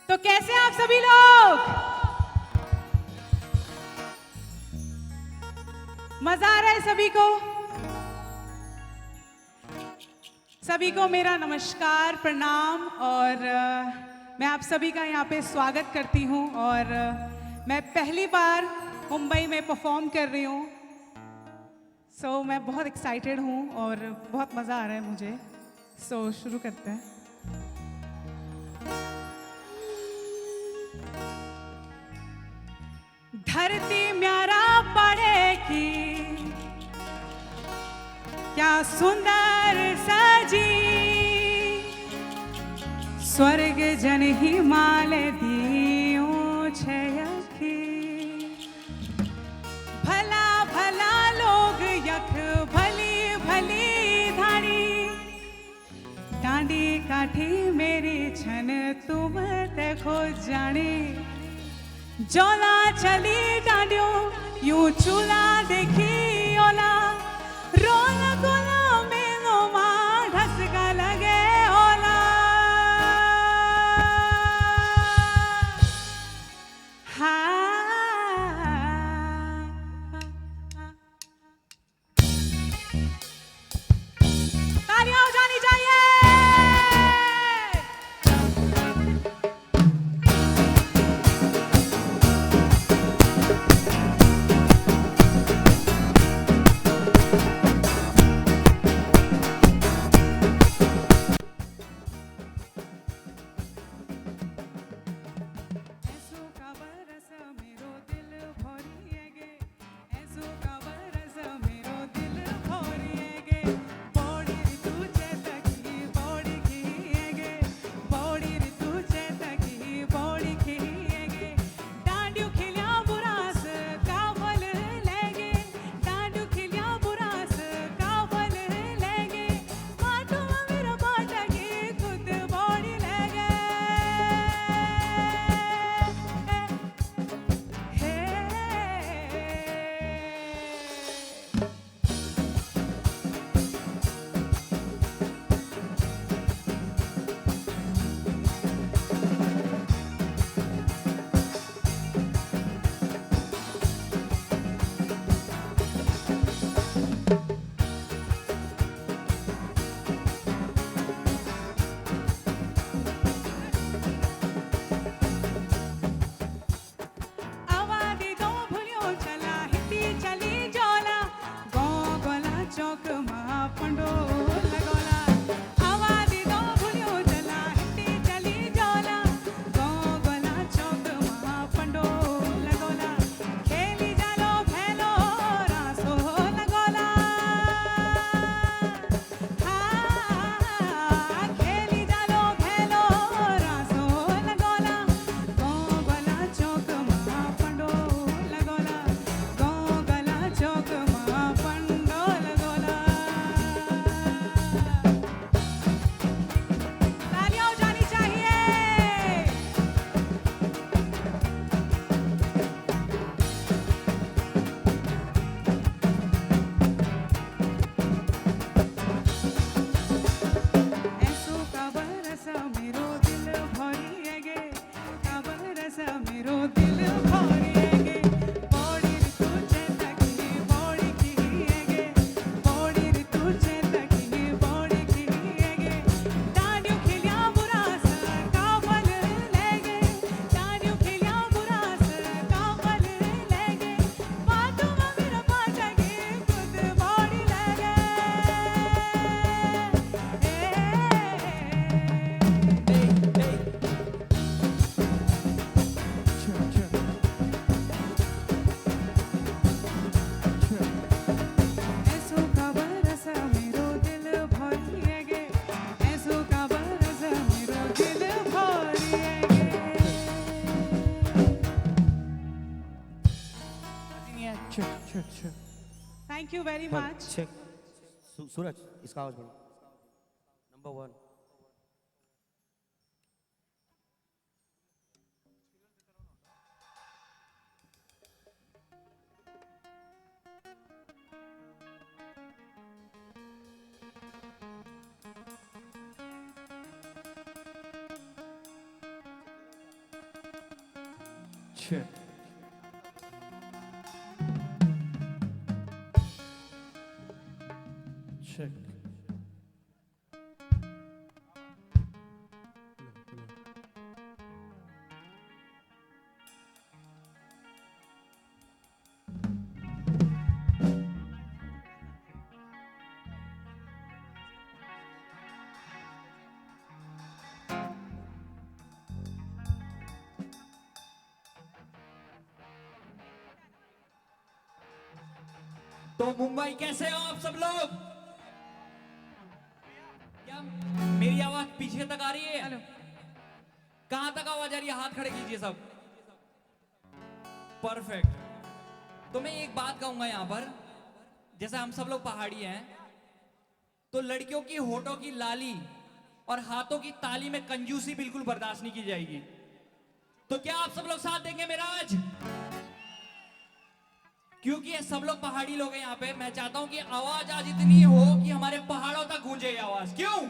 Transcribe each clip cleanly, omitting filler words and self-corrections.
तो कैसे आप सभी लोग? मजा आ रहा है सभी को? सभी को मेरा नमस्कार, प्रणाम। और मैं आप सभी का यहाँ पे स्वागत करती हूँ। और मैं पहली बार मुंबई में परफॉर्म कर रही हूँ। सो मैं बहुत एक्साइटेड हूँ और बहुत मज़ा आ रहा है मुझे। सो शुरू करते हैं। धरती म्यारा पड़ेगी, क्या सुंदर सजी, स्वर्ग जन हिमालय दियो छयखी। भला भला लोग यख भली भली धारी, डांडी काठी मेरी छन तुम देखो जानी। जोला चली डांडियो यूं चूल्हा देखी ओला, रोल गोला मेलो मां ढसका लगे ओला। तालियां हो जानी चाहिए। Check, check, check. Thank you very much. Check. सूरज इसका आवाज बढ़ो। नंबर 1। Check. Check. तो मुंबई कैसे हो आप सब लोग? क्या मेरी आवाज पीछे तक आ रही है? हेलो। कहां तक आवाज आ रही है? हाथ खड़े कीजिए सब। परफेक्ट। तो मैं एक बात कहूंगा यहां पर, जैसे हम सब लोग पहाड़ी हैं, तो लड़कियों की होठों की लाली और हाथों की ताली में कंजूसी बिल्कुल बर्दाश्त नहीं की जाएगी। तो क्या आप सब लोग साथ देंगे मेरा आज? क्योंकि ये सब लोग पहाड़ी लोग हैं यहाँ पे, मैं चाहता हूं कि आवाज आज इतनी हो कि हमारे पहाड़ों तक गूंजे ये आवाज। क्यों?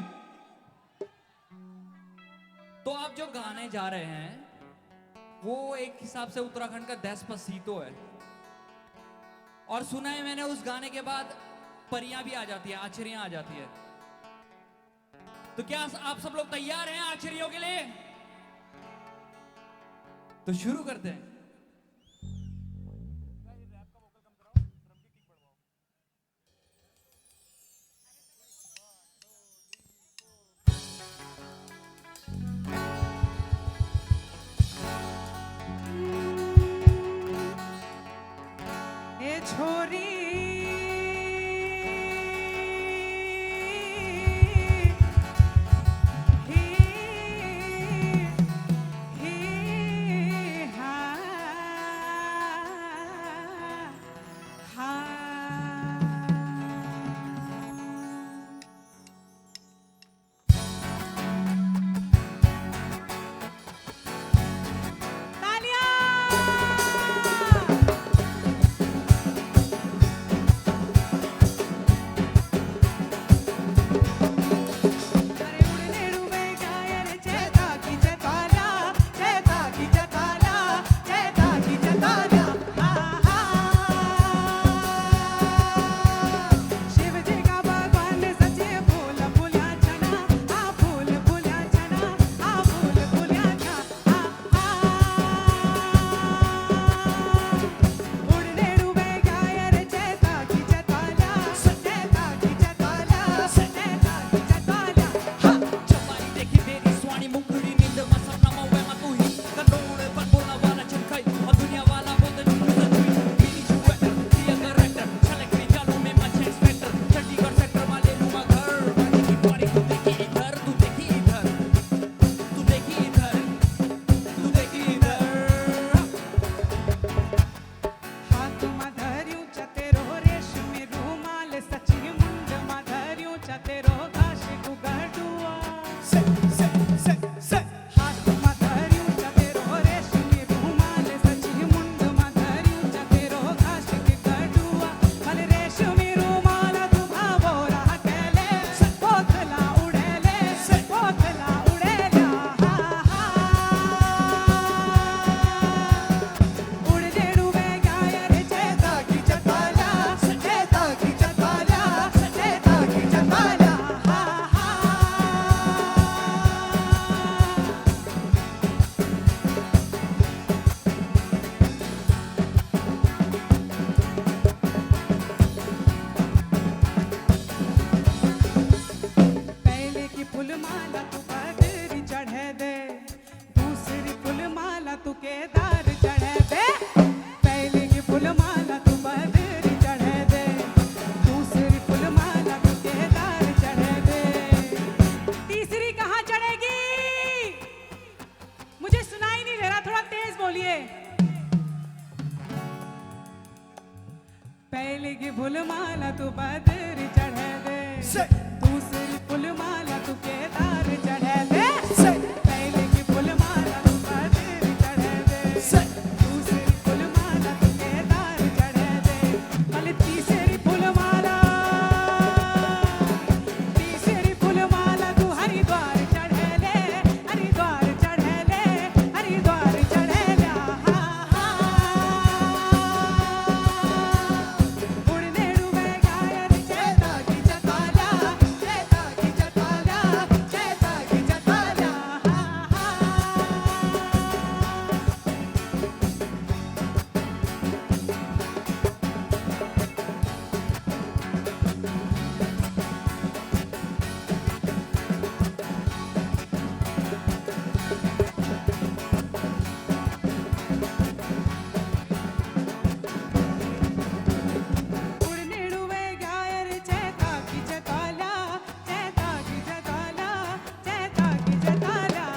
तो आप जो गाने जा रहे हैं वो एक हिसाब से उत्तराखंड का डेस्पासीतो है, और सुना है मैंने उस गाने के बाद परियां भी आ जाती है, आचरियां आ जाती है। तो क्या आप सब लोग तैयार हैं आचरियों के लिए? तो शुरू करते हैं। ए छोरी हे हे हाँ दूसरी फूलमाला तू केदार चढ़े दे, पहले की फूलमाला तू बद्री चढ़े दे, दूसरी फूलमाला तू केदार चढ़े दे, भले तीसरी फूलमाला तू हरिद्वार चढ़े ले, हरिद्वार चढ़े ले, हरिद्वार चढ़े ले। उड़ने डूबे गायर चेता की जताला, चेता की जताला, चेता की जताला। उड़ने डूबे गायर चेता की जताला, चेता की जताला, चेता की जताला।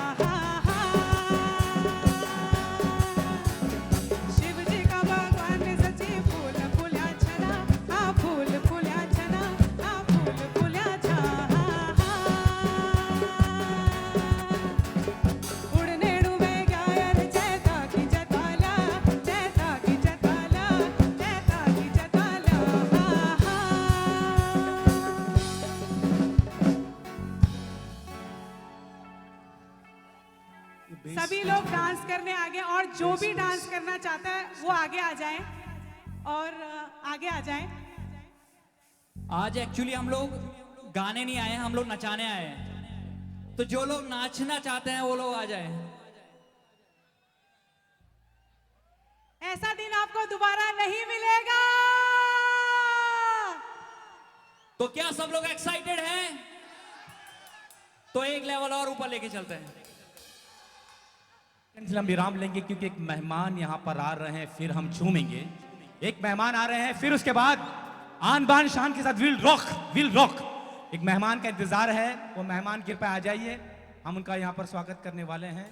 शिव जी का भगवान में सची फूल फूल्या छना, हाँ फूल फूल्या छना, हाँ फूल फूल्या छना। उड़ने डूबे गायर चेता की जताला, चेता की जताला, चेता की जताला। सभी लोग डांस करने आगे, और जो भी डांस करना चाहता है वो आगे आ जाए, और आगे आ जाए। आज एक्चुअली हम लोग गाने नहीं आए हैं, हम लोग नचाने आए हैं। तो जो लोग नाचना चाहते हैं वो लोग आ जाए। ऐसा दिन आपको दोबारा नहीं मिलेगा। तो क्या सब लोग एक्साइटेड हैं? तो एक लेवल और ऊपर लेके चलते हैं। हम विराम लेंगे क्योंकि एक मेहमान यहाँ पर आ रहे हैं, फिर हम झूमेंगे। एक मेहमान आ रहे हैं, फिर उसके बाद आन बान शान के साथ विल रॉक। एक मेहमान का इंतजार है, वो मेहमान कृपया आ जाइए, हम उनका यहाँ पर स्वागत करने वाले हैं।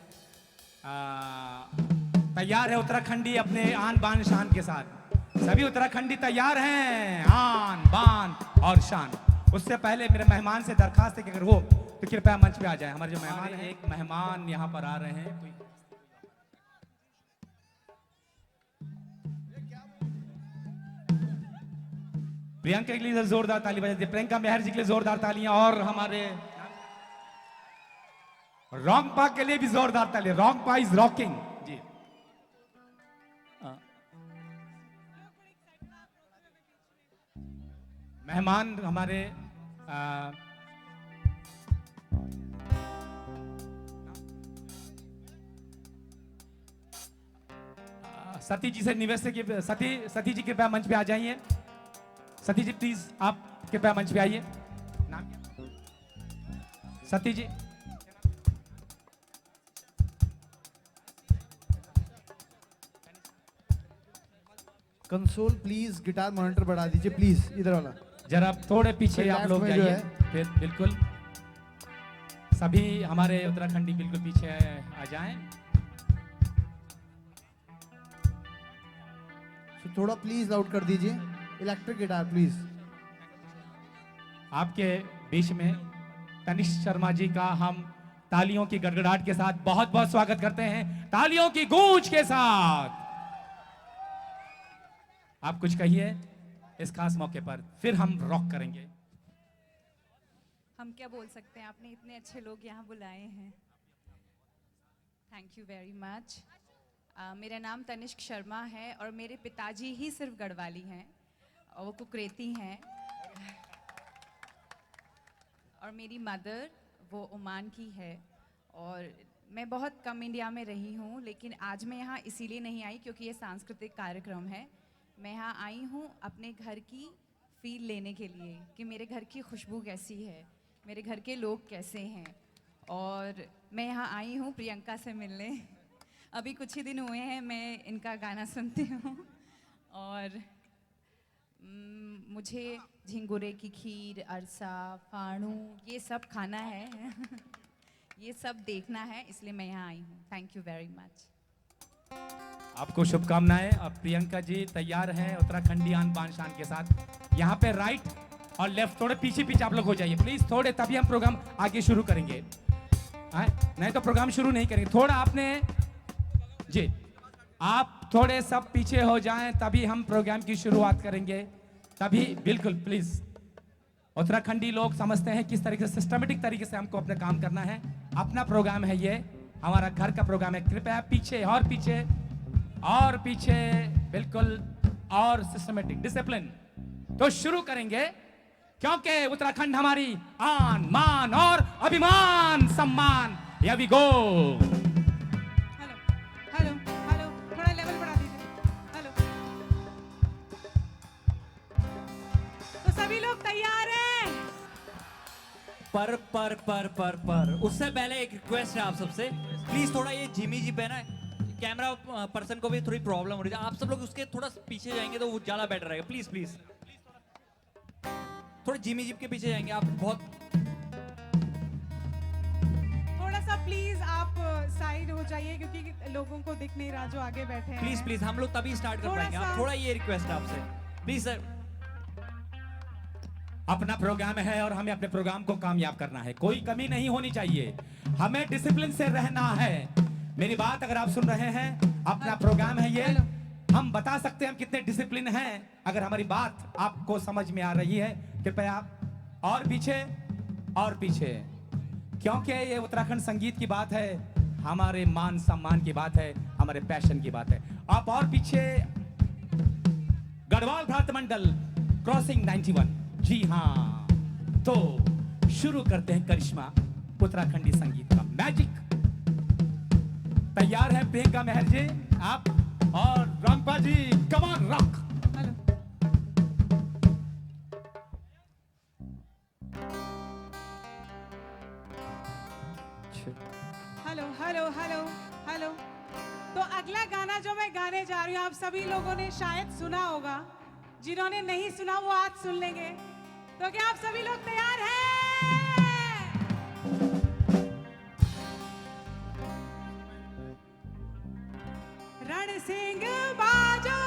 तैयार है उत्तराखंडी अपने आन बान शान के साथ? सभी उत्तराखंडी तैयार हैं, आन बान और शान। उससे पहले मेरे मेहमान से दरखास्त है कि अगर हो तो कृपया मंच पे आ जाए। हमारे जो मेहमान हैं, एक मेहमान यहाँ पर आ रहे हैं। प्रियंका के लिए जोरदार ताली बजा दीजिए, प्रियंका मेहर जी के लिए जोरदार तालियां, और हमारे रोंगपा के लिए भी जोरदार ताली। रोंगपा इज रॉकिंग जी। मेहमान हमारे सती जी से निवेश है कि सती जी कृपया मंच पे आ जाइए। सती जी प्लीज आप कृपया मंच पे आइए। नाम क्या? सती जी। कंसोल प्लीज, गिटार मॉनिटर बढ़ा दीजिए प्लीज, इधर वाला। जरा थोड़े पीछे आप लोग में जो जाइए। है। फिर बिल्कुल सभी हमारे उत्तराखंडी बिल्कुल पीछे आ जाएं। तो थोड़ा प्लीज लाउड कर दीजिए, इलेक्ट्रिक गिटार प्लीज। आपके बीच में तनिष्क शर्मा जी का हम तालियों की गड़गड़ाहट के साथ बहुत बहुत स्वागत करते हैं, तालियों की गूंज के साथ। आप कुछ कहिए इस खास मौके पर, फिर हम रॉक करेंगे। हम क्या बोल सकते हैं, आपने इतने अच्छे लोग यहाँ बुलाए हैं। Thank you very much. मेरा नाम तनिष्क शर्मा है और मेरे पिताजी ही सिर्फ गढ़वाली हैं और वो कुकरेती हैं, और मेरी मदर वो ओमान की है। और मैं बहुत कम इंडिया में रही हूँ, लेकिन आज मैं यहाँ इसीलिए नहीं आई क्योंकि ये सांस्कृतिक कार्यक्रम है। मैं यहाँ आई हूँ अपने घर की फील लेने के लिए कि मेरे घर की खुशबू कैसी है, मेरे घर के लोग कैसे हैं। और मैं यहाँ आई हूँ प्रियंका से मिलने। अभी कुछ ही दिन हुए हैं मैं इनका गाना सुनती हूँ, और मुझे झिंगुरे की खीर, अरसा, फाणू ये सब खाना है ये सब देखना है, इसलिए मैं यहाँ आई हूँ। Thank you very much. आपको शुभकामनाएं। अब प्रियंका जी तैयार हैं उत्तराखंडी आन बान शान के साथ। यहाँ पे राइट और लेफ्ट, थोड़े पीछे पीछे आप लोग हो जाइए प्लीज, थोड़े, तभी हम प्रोग्राम आगे शुरू करेंगे। नहीं तो प्रोग्राम शुरू नहीं करेंगे। थोड़ा आपने जी, आप थोड़े सब पीछे हो जाएं तभी हम प्रोग्राम की शुरुआत करेंगे, तभी बिल्कुल प्लीज। उत्तराखंडी लोग समझते हैं किस तरीके से सिस्टमेटिक तरीके से हमको अपना काम करना है। अपना प्रोग्राम है ये, हमारा घर का प्रोग्राम है। कृपया पीछे और पीछे और पीछे, बिल्कुल, और सिस्टमेटिक डिसिप्लिन। तो शुरू करेंगे क्योंकि उत्तराखंड हमारी आन मान और अभिमान सम्मान। Here we go। Hello hello hello, थोड़ा लेवल बढ़ा दीजिए। हेलो, तो सभी लोग तैयार हैं? पर उससे पहले एक रिक्वेस्ट है आप सबसे, प्लीज थोड़ा ये जिमी जी पे ना कैमरा पर्सन को भी थोड़ी प्रॉब्लम हो रही है, आप सब लोग उसके थोड़ा पीछे जाएंगे तो वो ज्यादा बेटर रहेगा। प्लीज प्लीज थोड़ा जिमी जी के पीछे जाएंगे आप, बहुत थोड़ा सा प्लीज आप साइड हो जाइए क्योंकि लोगों को दिख नहीं रहा जो आगे बैठे हैं। प्लीज प्लीज, हम लोग तभी स्टार्ट कर थोड़ा पाएंगे। सा- आप थोड़ा ये रिक्वेस्ट है आपसे, प्लीज सर। अपना प्रोग्राम है और हमें अपने प्रोग्राम को कामयाब करना है, कोई कमी नहीं होनी चाहिए, हमें डिसिप्लिन से रहना है। मेरी बात अगर आप सुन रहे हैं, अपना प्रोग्राम है ये, हम बता सकते हैं हम कितने डिसिप्लिन हैं अगर हमारी बात आपको समझ में आ रही है। कृपया आप और पीछे और पीछे, क्योंकि ये उत्तराखंड संगीत की बात है, हमारे मान सम्मान की बात है, हमारे पैशन की बात है। आप और पीछे। गढ़वाल भ्रात मंडल क्रॉसिंग 91। जी हाँ, तो शुरू करते हैं करिश्मा उत्तराखंडी संगीत का मैजिक। तैयार है प्रियंका मेहर जी आप और Rampa ji, come on rock. Hello hello hello hello hello. तो अगला गाना जो मैं गाने जा रही हूँ आप सभी लोगों ने शायद सुना होगा, जिन्होंने नहीं सुना वो आज सुन लेंगे। तो क्या आप सभी लोग तैयार हैं? रण सिंह बाजो,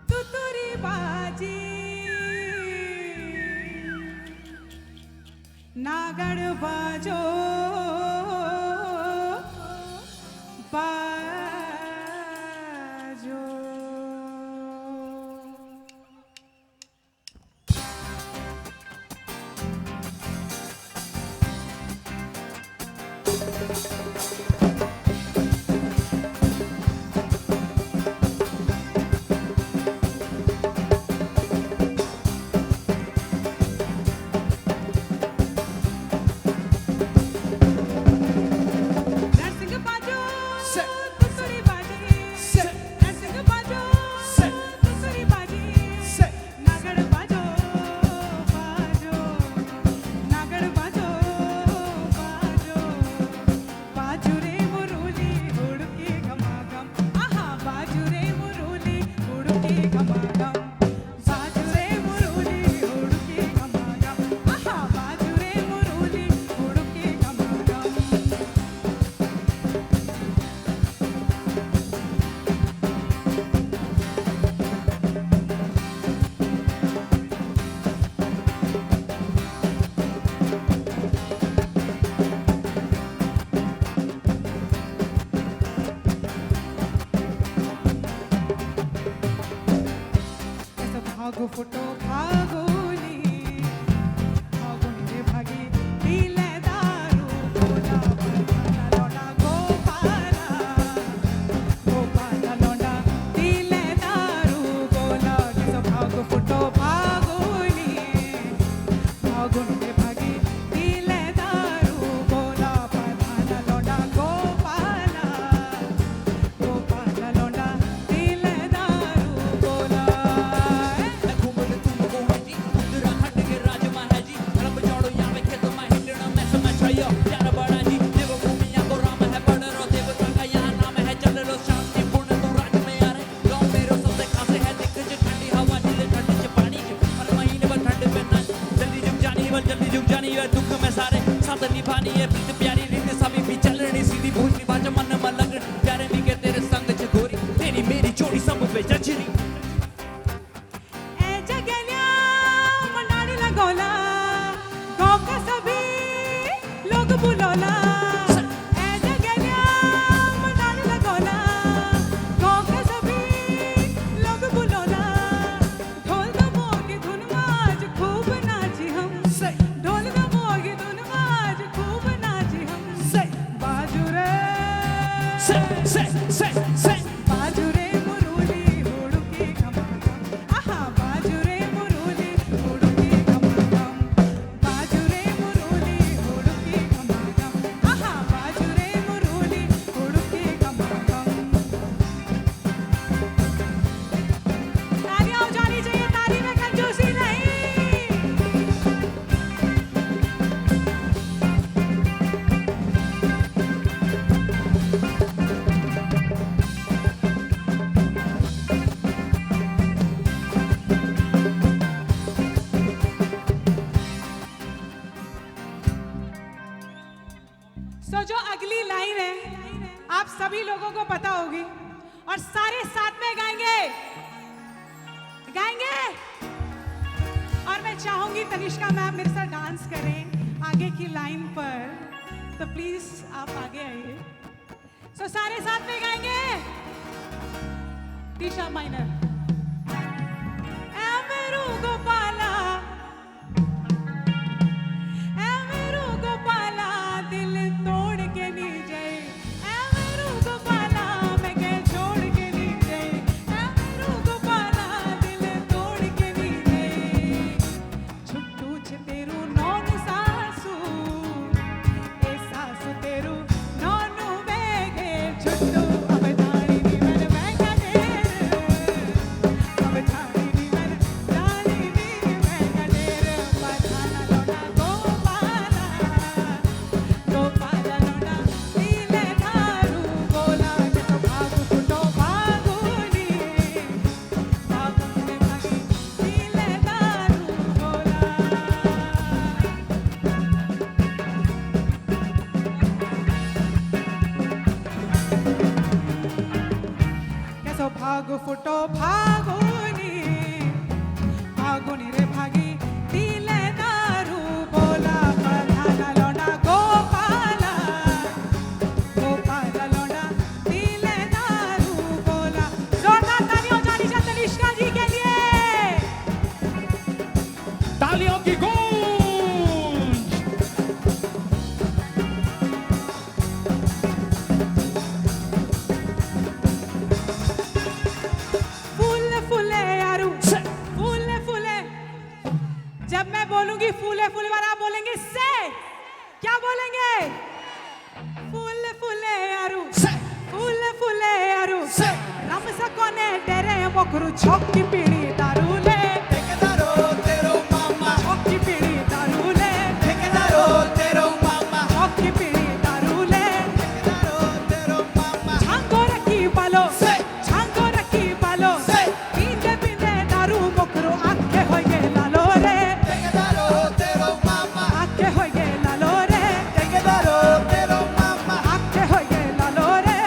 तुतुरी बाजी, नागड़ बाजो, बाजो। नरसिंह बाजो, तुतुरी बाजी, नरसिंह बाजो, तुतुरी बाजी, नागड़ बाजो, बाजो, नागड़ बाजो, बाजो, बाजू रे मुरुली हुड़की घमाघम, आहा बाजू रे मुरुली हुड़की घमाघम, बाजू रे मुरुली हुड़की घमाघम, आहा बाजू रे मुरुली हुड़की घमाघम। ऐसा भागो फुटो भागोली, भागोली भागी पीले दारू, गोला बाला लौटा गोपाला, गोपाला लौटा पीले दारू, गोला। ऐसा भागो फुटो भागोली, भागोली भागी पीले दारू, गोला बाला लौटा गोपाला, गोपाला लौटा पीले दारू, गोला। उत्तराखंड के राजमा है जी, रब जोड़ो यहाँ पे खेतों में हिलना मैं समझ आया प्यारा बड़ा जी। देवभूमिया को राम है पढ़ रो, देवता का यहाँ नाम है, चल रो शांति पूर्ण तो राज में आ रहे। गाँव मेरो सबसे खासे है दिख जो ठंडी हवा जिले ठंड से पानी जो, हर महीने भर ठंड में ना जल्दी जुग जानी है, जल्दी जुग जानी है, दुख में सारे साथ निभानी है, प्रीत प्यारी रीत सभी भी चल रही सीधी भोजनी भाषा मन में लग प्यारे मी के तेरे संग चकोरी, तेरी मेरी जोड़ी सब पे जचरी। लगोला गाँव का सभी लोग बुलोला ए जगल्या मनाने लगोला गाँव का सभी लोग बुलोला ढोल दमोगी धुन में आज खूब नाची हम ढोल दमोगी धुन में आज खूब नाची हम बाजू रे बाजू रे मुरुली हुडुकी गमगम आहा बाजू रे मुरुली हुडुकी गमगम बाजू रे मुरुली हुडुकी गमगम आहा बाजू रे मुरुली हुडुकी गमगम तालियां हो जानी चाहिए ताली में कंजूसी नहीं सो जो अगली लाइन है आप सभी लोगों को पता होगी और सारे साथ में गाएंगे गाएंगे और मैं चाहूंगी तनिष्का मैम मेरे साथ डांस करें आगे की लाइन पर तो प्लीज आप आगे आइए सो सारे साथ में गाएंगे टीशा माइनर मेरू गोपाला ए मेरू गोपाला दिल तोड़ के नी जाए ए मेरू गोपाला मैं के छोड़ के नी जाए ए मेरू गोपाला दिल तोड़ के नी जाए छुट्टू छे तेरू नौन सासू ए सासू तेरू नौनु बेगे छुट्टू अब धाड़ी नी मन बेगा देर अब धाड़ी नी मन धाड़ी नी बेगा देर बधाना लोना गोपाला गोपाला लोना नीले धारू बोला के तो भागु फुटो भागुनी भागुने भागी नीले धारू बोला कैसो भागु फुटो भागुनी भागुनी रे भागी नीले दारू बोला बधाना लोना गोपाला गोपाला लोना नीले दारू बोला जोरदार ताली हो जानी चाहिए तनिष्का जी के लिए तालियों की गूंज फूले फूले यारू फूले फूले जब मैं बोलूंगी फूले फूले वाला आप बोलेंगे से क्या बोलेंगे फूले फूले यारू फूले फूले यारू रम सकोने तेरे मोकरू छोकी पीड़ी दारू ले छोकी पीड़ी दारू ले छोकी पीड़ी दारू ले छांगो रखी बालो छांगो रखी बालो पींदे पींदे दारू मोकरू आखे होइगे लालो रे आखे होइगे लालो रे आखे होइगे लालो रे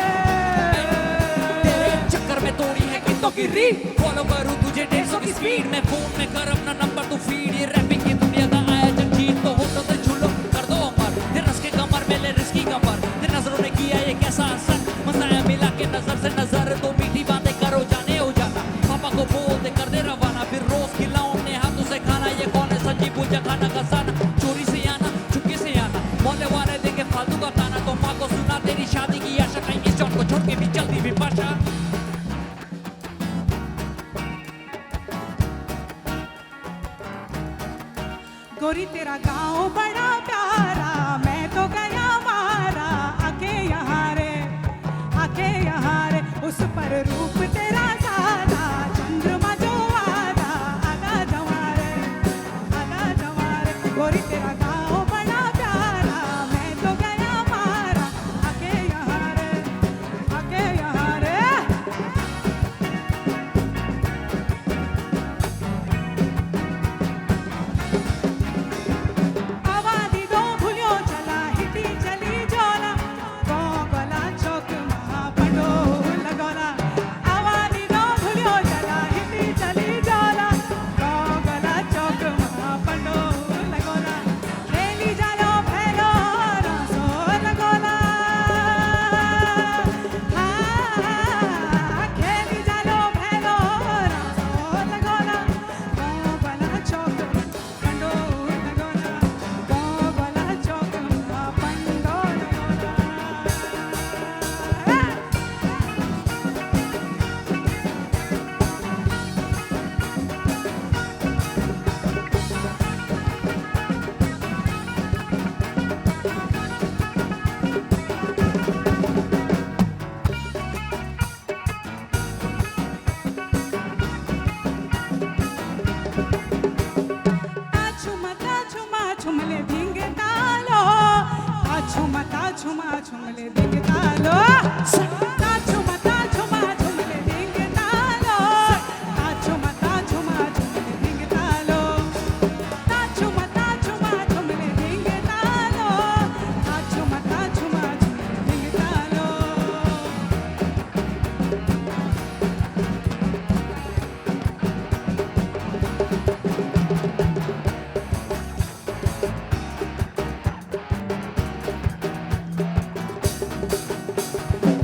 तेरे चक्कर में तोड़ी है कितों की रीड फॉलो करूं तुझे 150 की स्पीड में फोन में कर अपना नंबर तू फीड ये रैपिंग की दुनिया का आया जब जीत तो होटो से झूलो कर दो अमर तेरे रस के कमर में ले रिस्की कमर तेरे नजरों ने किया ये कैसा असर मसाया मिला के नजर से नजर दो मीठी बातें करो जाने हो जाना पापा को बोल दे कर दे रवाना फिर रोज खिलाओ अपने हाथों से खाना ये कौन है सच्ची पूजा खाना खजाना चोरी से आना चुपके से आना मोहल्ले वाले देखे फालतू का ताना तो माँ को सुना तेरी शादी की आशा कहीं इस जॉन को छोड़ के भी चलती भी पाशा गोरी तेरा गांव बड़ा प्यारा मैं तो गया मारा आके यहाँ रे उस पर रूप तेरा सारा चंद्रमा जो आधा आगा जवारे गोरी तेरा गांव बड़ा प्यारा मैं तो गया मारा आके यहाँ रे आवादी दो भूलियो चला हिटी चली जोला गोगला चौक महा पंडो लगोला झुमले दिंग तालो ता झुमा झुमले दिंग तालो ता झुमा झुमले दिंग तालो ता झुमा झुमले दिंग तालो ता झुमा झुमले दिंग तालो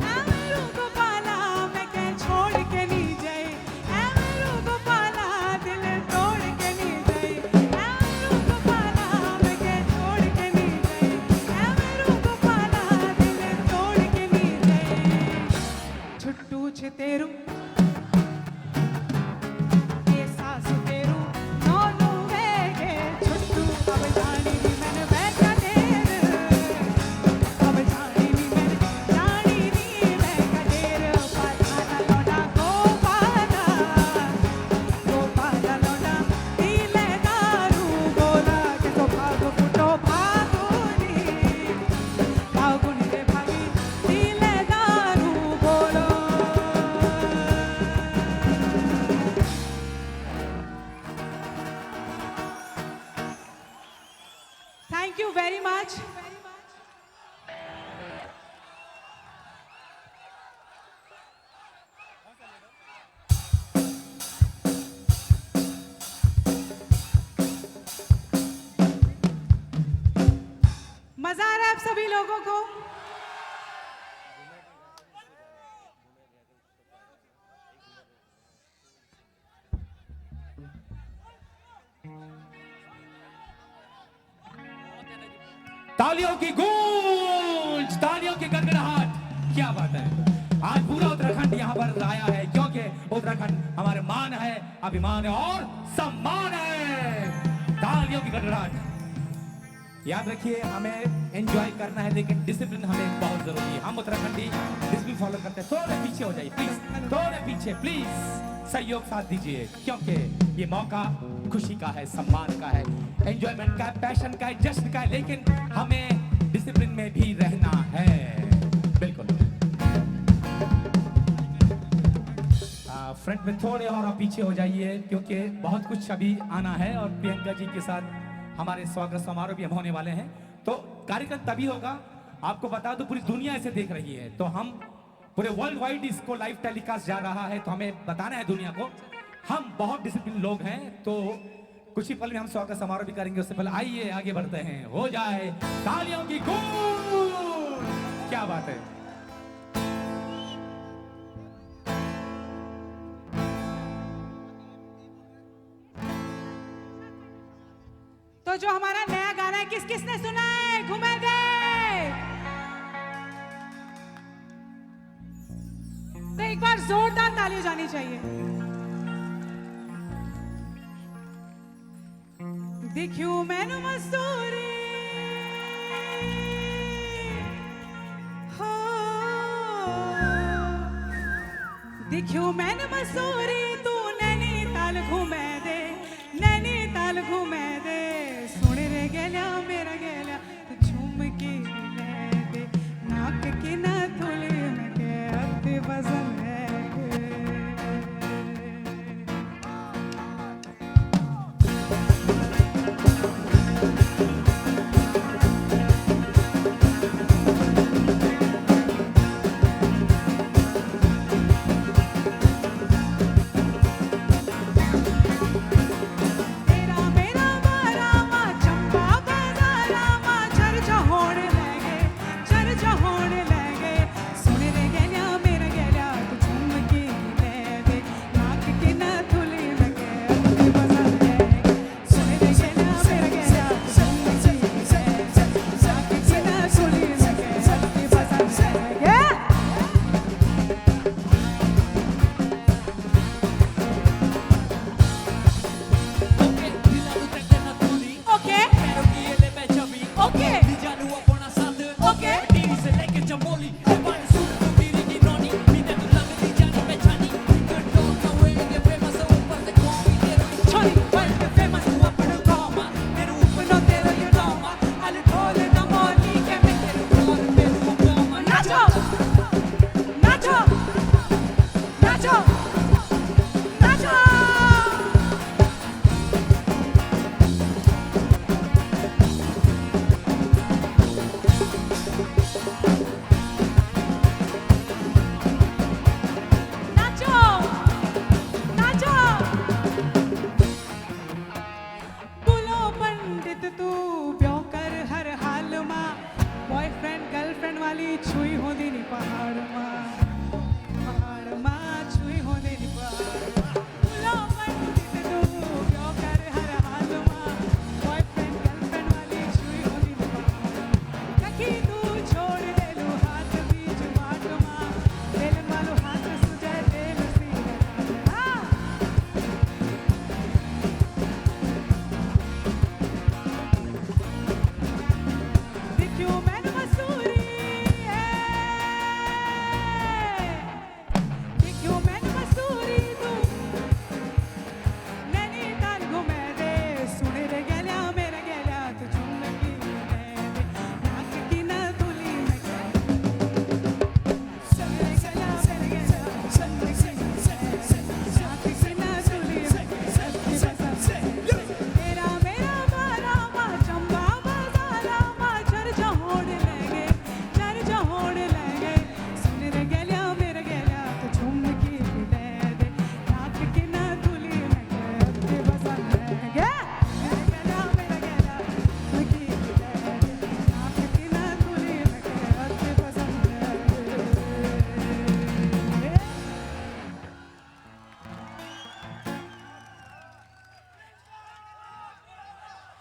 एमेरू गोपाला मैं के छोड़ के नहीं जाए एमेरू गोपाला दिल तोड़ के नहीं जाए एमेरू गोपाला मैं के छोड़ के नहीं जाए एमेरू गोपाला दिल तोड़ के नहीं जाए छुट्टू छे तेरू ये सास तेरू नोनू वेगे छुट्टू अब जानी भी मैंने बैठा देर अब जानी भी मैंने जानी नी मैं कदेर पाला लोडा गोपाला लोडा दिले दारू बोला कि तो भागो फुटो भागोनी रे भागी दिले दारू बोलो थैंक यू वेरी मच मजा आ रहा है आप सभी लोगों को तालियों की गूंज, तालियों की गड़गड़ाहट, क्या बात है। आज पूरा उत्तराखंड यहाँ पर आया है क्योंकि उत्तराखंड हमारे मान है, अभिमान है और सम्मान है। तालियों की गड़गड़ाहट। याद रखिए हमें एंजॉय करना है लेकिन डिसिप्लिन हमें बहुत जरूरी है। हम उत्तराखंडी डिसिप्लिन फॉलो करते हैं। थोड़े पीछे हो जाइए प्लीज, थोड़े पीछे प्लीज। सहयोग साथ दीजिए क्योंकि ये मौका खुशी का है, सम्मान का है, एंजॉयमेंट का है, पैशन का है, जश्न का है, लेकिन हमें डिसिप्लिन में भी रहना है। बिल्कुल। फ्रंट में थोड़े और आप पीछे हो जाइए क्योंकि बहुत कुछ अभी आना है और प्रियंका जी के साथ हमारे स्वागत समारोह भी हम होने वाले हैं। तो कार्यक्रम तभी होगा, आपको बता दो पूरी दुनिया इसे देख रही है, तो हम पूरे वर्ल्ड वाइड इसको लाइव टेलीकास्ट जा रहा है, तो हमें बताना है दुनिया को हम बहुत डिसिप्लिन लोग हैं। तो कुछ ही पल में हम स्वागत समारोह भी करेंगे, उससे पहले आइए आगे बढ़ते हैं। हो जाए तालियों की गूंज। क्या बात है। तो जो हमारा नया गाना है किस किसने सुना है, घुमा दे। तो एक बार जोरदार ताली जानी चाहिए। देखियो मैनू मसूरी हो, देखियो मैनू मसूरी तू नैनीताल घूमे दे, नैनीताल घूमे दे। सुन रे गेल्या मेरा गेल्या तू झूम के ले दे, नाक की ना थोली में के अति पसंद है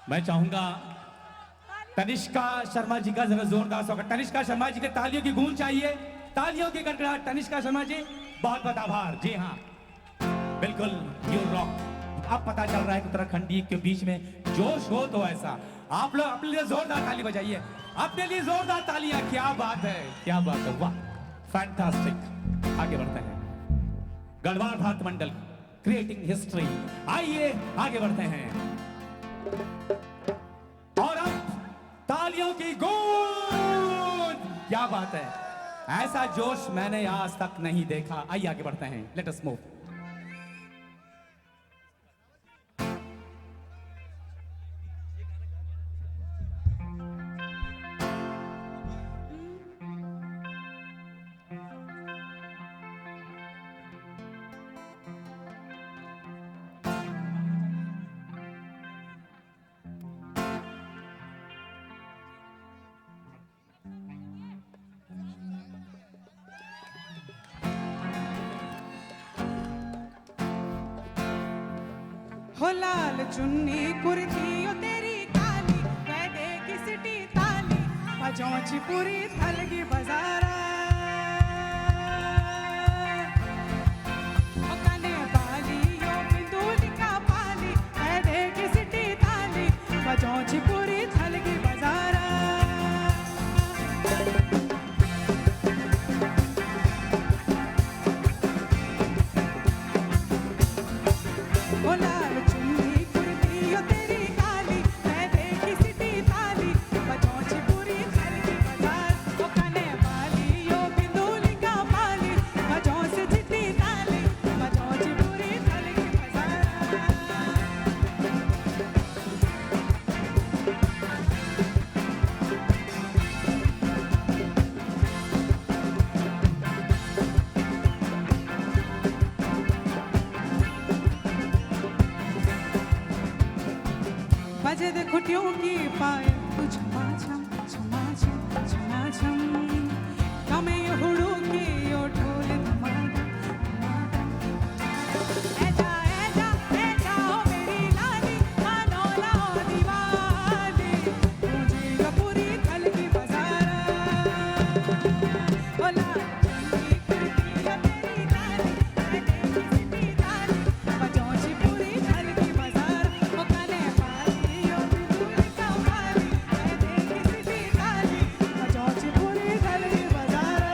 मैं चाहूंगा तनिष्का शर्मा जी का जरा जोरदार स्वागत। तनिष्का शर्मा जी के तालियों की गूंज चाहिए, तालियों की गड़गड़ाहट। तनिष्का शर्मा जी बहुत बहुत आभार। जी हाँ, बिल्कुल यू रॉक। अब पता चल रहा है कि उत्तराखंडी के बीच में जोश हो तो ऐसा। आप लोग अपने लिए जोरदार ताली बजाइए, अपने लिए जोरदार तालियां। क्या बात है, क्या बात है, वाह फैंटास्टिक। आगे बढ़ते हैं। गढ़वाल भारत मंडल क्रिएटिंग हिस्ट्री। आइए आगे बढ़ते हैं और अब तालियों की गूंज। क्या बात है, ऐसा जोश मैंने आज तक नहीं देखा। आइए आगे बढ़ते हैं। Let us move. हो लाल चुन्नी कुर्ती ओ तेरी काली, कह दे की सिटी ताली, बजौची पूरी थलगी बाजारा। ओ कने बाली यो बिंदुली का पाली, कह दे की सिटी ताली, बजौची पूरी थलगी बाजारा। ओ लाल चुन्नी कुर्ती ओ तेरी काली, कह दे की सिटी ताली, बजौची पूरी थलगी बाजार। ओ कने बाली यो बिंदुली का पाली, बजौ से चिट्टी ताली, बजौची पूरी थलगी बाजार। बजे दे खुटियों की पायल कुछ छमाछम छमाछम छमाछम, कमे हुड़ू की यो ढोल धमाधम धमाधम। ऐजा ऐजा ऐजा ओ मेरी लाली, मानो लाओ दिवाली, मुझे यो पूरी थलगी बाजारा। ओ लाल चुन्नी कुर्ती ओ तेरी काली, कह दे की सिटी ताली, बजौची पूरी थलगी बाजार। ओ कने बाली यो बिंदुली का पाली, कह दे की सिटी ताली, बजौची पूरी थलगी बाजार।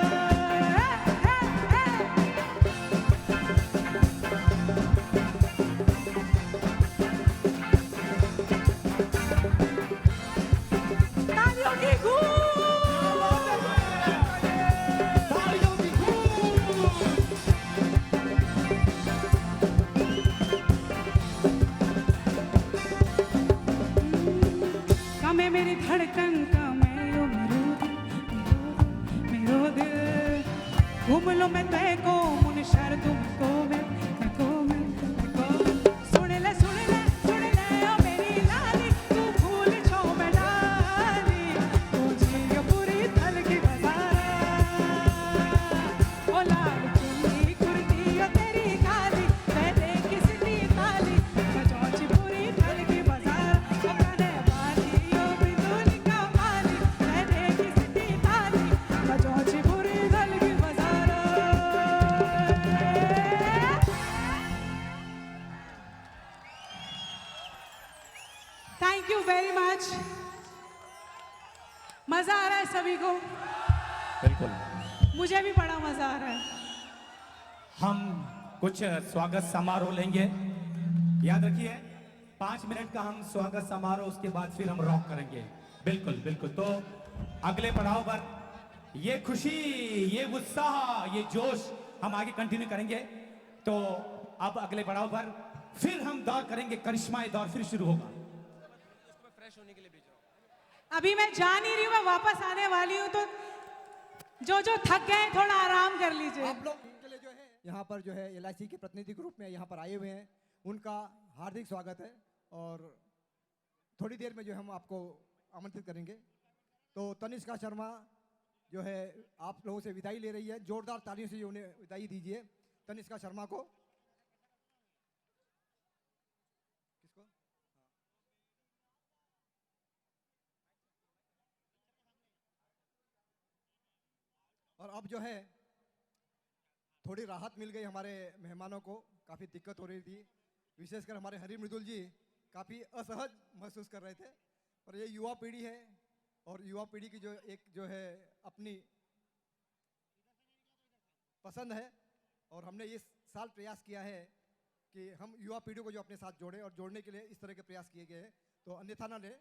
तालियों की गूंज। तालियों की गूंज। कमे मेरी धड़कन कमे यो मेरो दिल, घूम लो मैं तय को मुन शर तुमको मैं सुन ले सुन ले सुन ले ओ मेरी लाली, तू भूल छो मैं डाली, तुझे यो पूरी थलगी बाजारा। ओ लाल चुन्नी कुर्ती ओ तेरी काली, कह दे की सिटी ताली, बजौची पूरी थलगी बाजार। ओ कने बाली यो बिंदुली का पाली, कह दे की सिटी ताली, बजौची पूरी थलगी बाजार। Thank you very much. मजा आ रहा है सभी को? बिल्कुल। मुझे भी बड़ा मजा आ रहा है। हम कुछ स्वागत समारोह लेंगे। याद रखिए 5 मिनट का हम स्वागत समारोह, उसके बाद फिर हम रॉक करेंगे। बिल्कुल बिल्कुल। तो अगले पड़ाव पर ये खुशी, ये उत्साह, ये जोश हम आगे कंटिन्यू करेंगे। तो अब अगले पड़ाव पर फिर हम दौर करेंगे, करिश्माई दौर फिर शुरू होगा। अभी मैं जा नहीं रही हूँ, मैं वापस आने वाली हूँ, तो जो थक गए थोड़ा आराम कर लीजिए। आप लोग के लिए जो है यहाँ पर जो है LIC के प्रतिनिधि के रूप में यहाँ पर आए हुए हैं, उनका हार्दिक स्वागत है। और थोड़ी देर में जो हम आपको आमंत्रित करेंगे। तो तनिष्का शर्मा जो है आप लोगों से विदाई ले रही है। जोरदार तालियों से उन्हें विदाई दीजिए तनिष्का शर्मा को। किसको? और अब जो है थोड़ी राहत मिल गई हमारे मेहमानों को, काफ़ी दिक्कत हो रही थी, विशेषकर हमारे हरि मृदुल जी काफ़ी असहज महसूस कर रहे थे। पर ये युवा पीढ़ी है और युवा पीढ़ी की जो है अपनी पसंद है, और हमने इस साल प्रयास किया है कि हम युवा पीढ़ी को जो अपने साथ जोड़ें, और जोड़ने के लिए इस तरह के प्रयास किए गए हैं। तो अन्यथा ना ले,